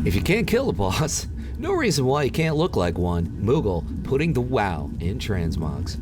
If you can't kill a boss, no reason why you can't look like one. Moogle putting the wow in transmogs.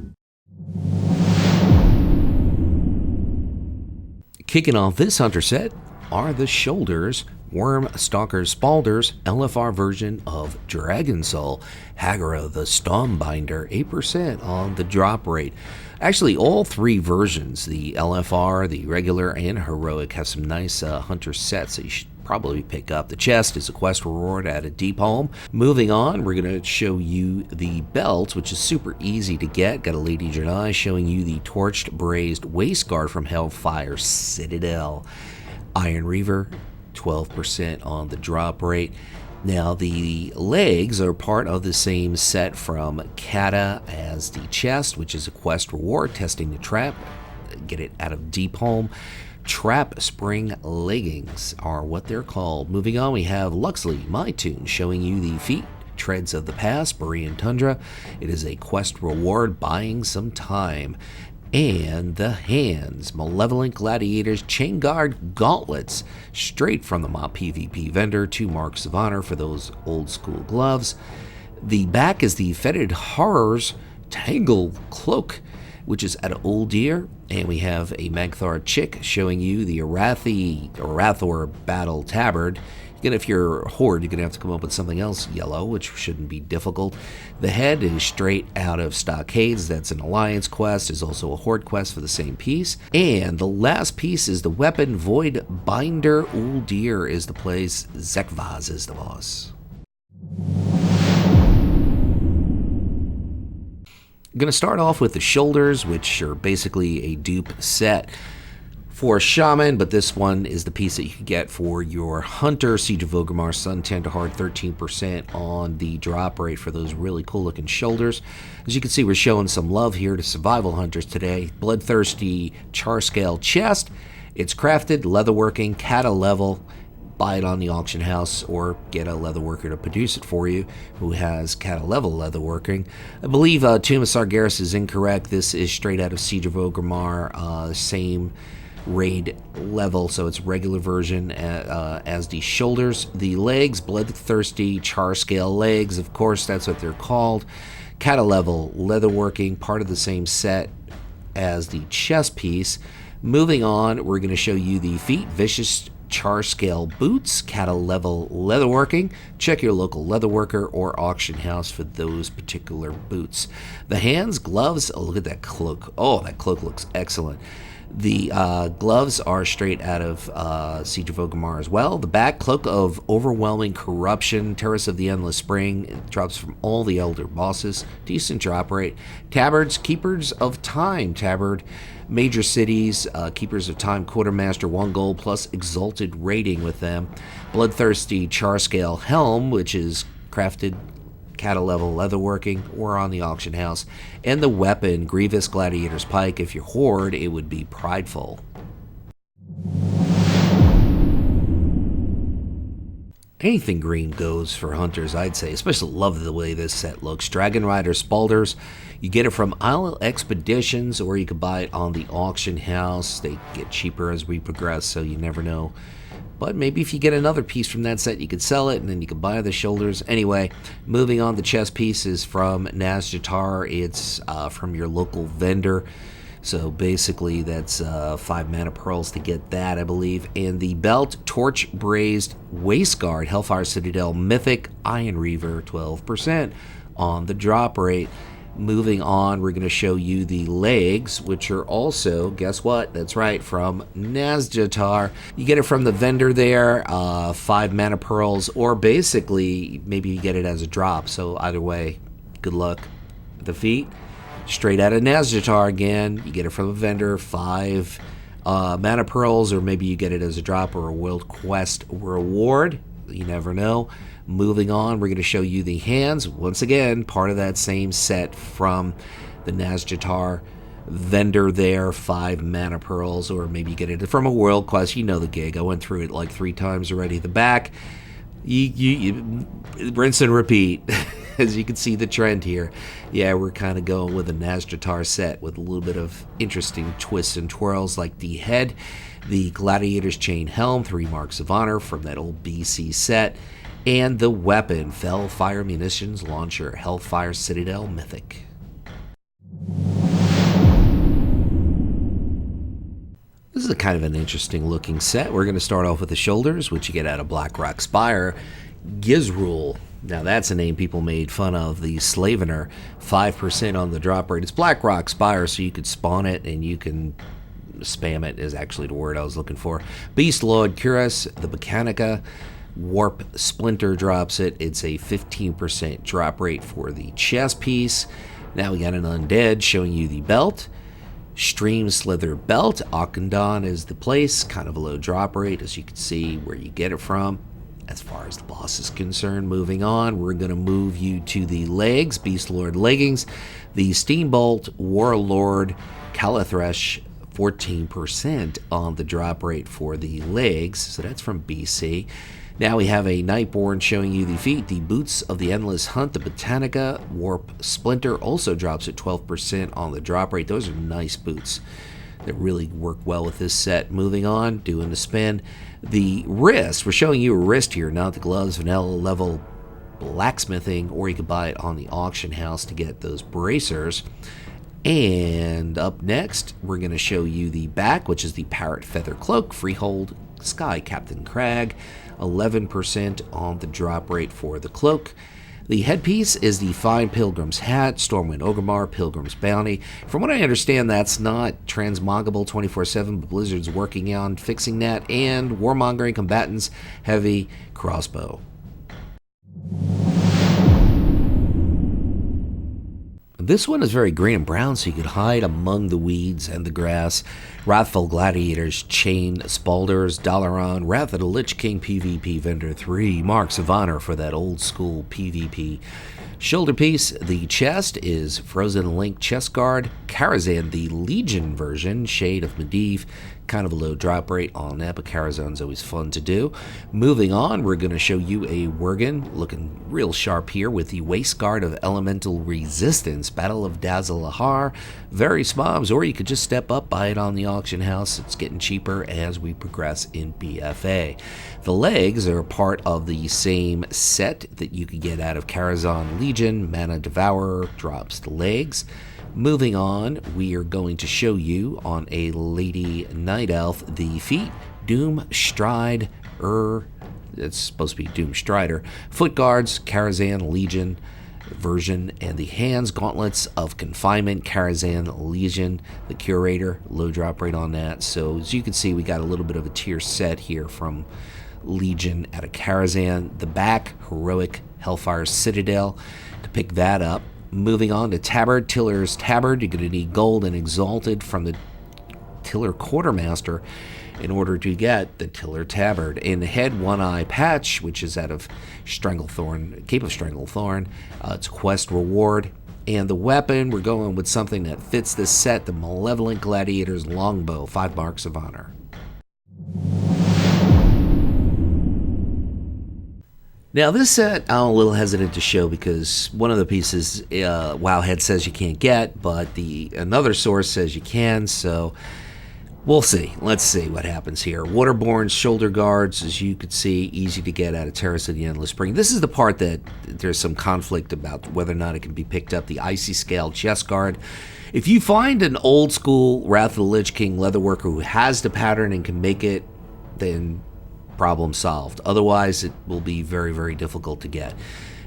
Kicking off this hunter set are the Shoulders, Worm Stalker Spalders, LFR version of Dragon Soul, Hagara the Stormbinder, 8% on the drop rate. Actually, all three versions, the LFR, the regular, and heroic, have some nice hunter sets that you should probably pick up. The chest is a quest reward at a deep home. Moving on, we're going to show you the belt, which is super easy to get. Got a Lady Jedi showing you the Torched Brazed Waistguard from Hellfire Citadel. Iron Reaver, 12% on the drop rate. Now, the legs are part of the same set from Cata as the chest, which is a quest reward, testing the trap. Get it out of deep home. Trap Spring Leggings are what they're called. Moving on, we have Luxeley, My Tune, showing you the feet, Treads of the Past, Borean Tundra. It is a quest reward, buying some time. And the hands, Malevolent Gladiators, Chain Guard Gauntlets, straight from the Mob PvP vendor, 2 marks of honor for those old school gloves. The back is the Fetid Horrors Tangle Cloak, which is at Old Deer, and we have a Magthar Chick showing you the Arathor Battle Tabard. Again, if you're a horde, you're going to have to come up with something else yellow, which shouldn't be difficult. The head is straight out of Stockades. That's an Alliance quest. There's also a horde quest for the same piece. And the last piece is the weapon Void Binder. Uldir is the place. Zekvaz is the boss. I'm going to start off with the Shoulders, which are basically a dupe set for Shaman, but this one is the piece that you can get for your Hunter. Siege of Orgrimmar, Sun Tenderheart, 13% on the drop rate for those really cool looking Shoulders. As you can see, we're showing some love here to Survival Hunters today. Bloodthirsty Charscale Chest. It's crafted, leatherworking, Cata level. Buy it on the auction house or get a leatherworker to produce it for you who has Cata level leatherworking. I believe Tomb of Sargeras is incorrect. This is straight out of Siege of Orgrimmar, same raid level, so it's regular version as the Shoulders. The legs, Bloodthirsty Charscale legs, of course, that's what they're called. Cata level leatherworking, part of the same set as the chest piece. Moving on, we're going to show you the feet, Vicious Charscale boots, Cata level leatherworking. Check your local leatherworker or auction house for those particular boots. The hands, gloves, oh, look at that cloak. Oh, that cloak looks excellent. The gloves are straight out of Siege of Orgrimmar as well. The back, Cloak of Overwhelming Corruption, Terrace of the Endless Spring. It drops from all the Elder Bosses. Decent drop rate. Tabards, Keepers of Time tabard. Major cities, Keepers of Time Quartermaster, 1 gold plus Exalted rating with them. Bloodthirsty Charscale helm, which is crafted Cata level leatherworking or on the auction house. And the weapon, Grievous Gladiator's Pike. If you're horde, it would be prideful. Anything green goes for hunters, I'd say. Especially love the way this set looks. Dragon Rider Spalders. You get it from Isle Expeditions, or you could buy it on the auction house. They get cheaper as we progress, so you never know. But maybe if you get another piece from that set, you could sell it, and then you could buy the Shoulders. Anyway, moving on, the chest piece is from Nazjatar. It's from your local vendor. So basically, that's 5 mana pearls to get that, I believe. And the belt, Torch Brazed Waistguard, Hellfire Citadel Mythic, Iron Reaver, 12% on the drop rate. Moving on, we're going to show you the legs, which are also, guess what? That's right, from Nazjatar. You get it from the vendor there, 5 mana pearls, or basically, maybe you get it as a drop. So either way, good luck. The feet, straight out of Nazjatar again. You get it from a vendor, 5 mana pearls, or maybe you get it as a drop or a World Quest reward. You never know. Moving on, we're going to show you the hands. Once again, part of that same set from the Nazjatar vendor there, 5 mana pearls, or maybe you get it from a World Quest. You know the gig. I went through it like 3 times already. The back, you rinse and repeat. As you can see the trend here. Yeah, we're kind of going with a Nazjatar set with a little bit of interesting twists and twirls, like the head, the Gladiator's Chain Helm, 3 marks of honor from that old BC set. And the weapon, Fellfire Munitions Launcher, Hellfire Citadel Mythic. This is a kind of an interesting looking set. We're going to start off with the shoulders, which you get out of Blackrock Spire. Gizrul. Now that's a name people made fun of. The Slavener, 5% on the drop rate. It's Blackrock Spire, so you could spawn it and you can spam it is actually the word I was looking for. Beast Lord Cuirass, the Mechanica. Warp Splinter drops it. It's a 15% drop rate for the chest piece. Now we got an Undead showing you the belt. Stream Slither Belt. Akandon is the place. Kind of a low drop rate, as you can see where you get it from. As far as the boss is concerned, moving on, we're going to move you to the legs. Beast Lord Leggings. The Steambolt Warlord Calathresh, 14% on the drop rate for the legs. So that's from BC. Now we have a Nightborn showing you the feet. The Boots of the Endless Hunt, the Botanica Warp Splinter also drops at 12% on the drop rate. Those are nice boots that really work well with this set. Moving on, doing the spin. The wrist, we're showing you a wrist here, not the gloves, vanilla level blacksmithing, or you could buy it on the auction house to get those bracers. And up next, we're going to show you the back, which is the Parrot Feather Cloak, Freehold Sky Captain Crag, 11% on the drop rate for the cloak. The headpiece is the Fine Pilgrim's Hat, Stormwind Orgrimmar, Pilgrim's Bounty. From what I understand, that's not transmogable 24/7, but Blizzard's working on fixing that. And Warmongering Combatants, Heavy Crossbow. This one is very green and brown, so you could hide among the weeds and the grass. Wrathful Gladiators, Chain Spalders, Dalaran, Wrath of the Lich King PvP Vendor 3, Marks of Honor for that old school PvP. Shoulder piece, the chest is Frozen Link Chest Guard, Karazhan, the Legion version, Shade of Medivh, kind of a low drop rate on that, but Karazhan's always fun to do. Moving on, we're going to show you a Worgen, looking real sharp here with the Waist Guard of Elemental Resistance, Battle of Dazalahar, very smobs, or you could just step up, buy it on the auction house. It's getting cheaper as we progress in BFA. The legs are part of the same set that you could get out of Karazhan Legion. Mana Devourer drops the legs. Moving on, we are going to show you on a Lady Night Elf the feet. Doom Stride, it's supposed to be Doom Strider. Foot guards, Karazhan Legion version, and the hands, Gauntlets of Confinement, Karazhan Legion, the Curator, low drop rate on that. So as you can see, we got a little bit of a tier set here from Legion out of Karazhan. The back, Heroic Hellfire Citadel, to pick that up. Moving on to Tabard, Tiller's Tabard. You're going to need gold and Exalted from the Tiller Quartermaster in order to get the Tiller Tabard. In the head, One Eye Patch, which is out of Stranglethorn, Cape of Stranglethorn. It's Quest Reward. And the weapon, we're going with something that fits this set, the Malevolent Gladiator's Longbow, 5 Marks of Honor. Now this set I'm a little hesitant to show because one of the pieces Wowhead says you can't get, but another source says you can, so we'll see. Let's see what happens here. Waterborne Shoulder Guards, as you can see, easy to get out of Terrace of the Endless Spring. This is the part that there's some conflict about whether or not it can be picked up, the Icy Scale Chest Guard. If you find an old school Wrath of the Lich King leatherworker who has the pattern and can make it, then problem solved. Otherwise, it will be very, very difficult to get.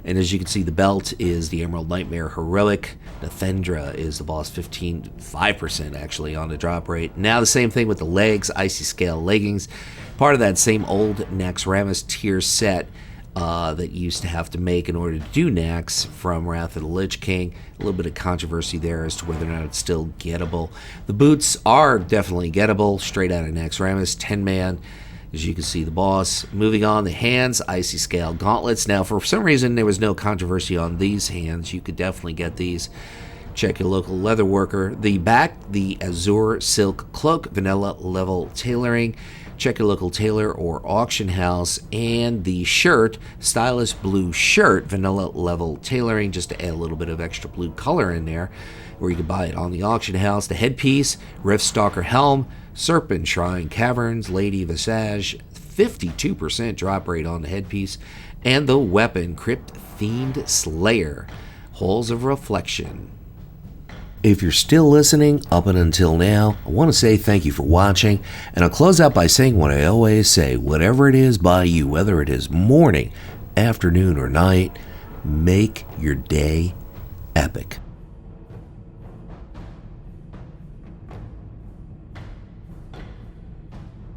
And as you can see, the belt is the Emerald Nightmare Heroic. The Thendra is the boss, 5% actually on the drop rate. Now the same thing with the legs, Icy Scale Leggings. Part of that same old Naxxramas tier set that you used to have to make in order to do Nax from Wrath of the Lich King. A little bit of controversy there as to whether or not it's still gettable. The boots are definitely gettable, straight out of Naxxramas, 10-man. As you can see, the boss. Moving on, the hands, Icy Scale Gauntlets. Now, for some reason, there was no controversy on these hands. You could definitely get these. Check your local leatherworker. The back, the Azure Silk Cloak, vanilla level tailoring. Check your local tailor or auction house. And the shirt, Stylus Blue Shirt, vanilla level tailoring, just to add a little bit of extra blue color in there, where you can buy it on the auction house. The headpiece, Riftstalker Helm, Serpent Shrine Caverns, Lady Visage, 52% drop rate on the headpiece, and the weapon, Crypt Fiend Slayer, Holes of Reflection. If you're still listening up and until now, I want to say thank you for watching, and I'll close out by saying what I always say: whatever it is by you, whether it is morning, afternoon, or night, make your day epic.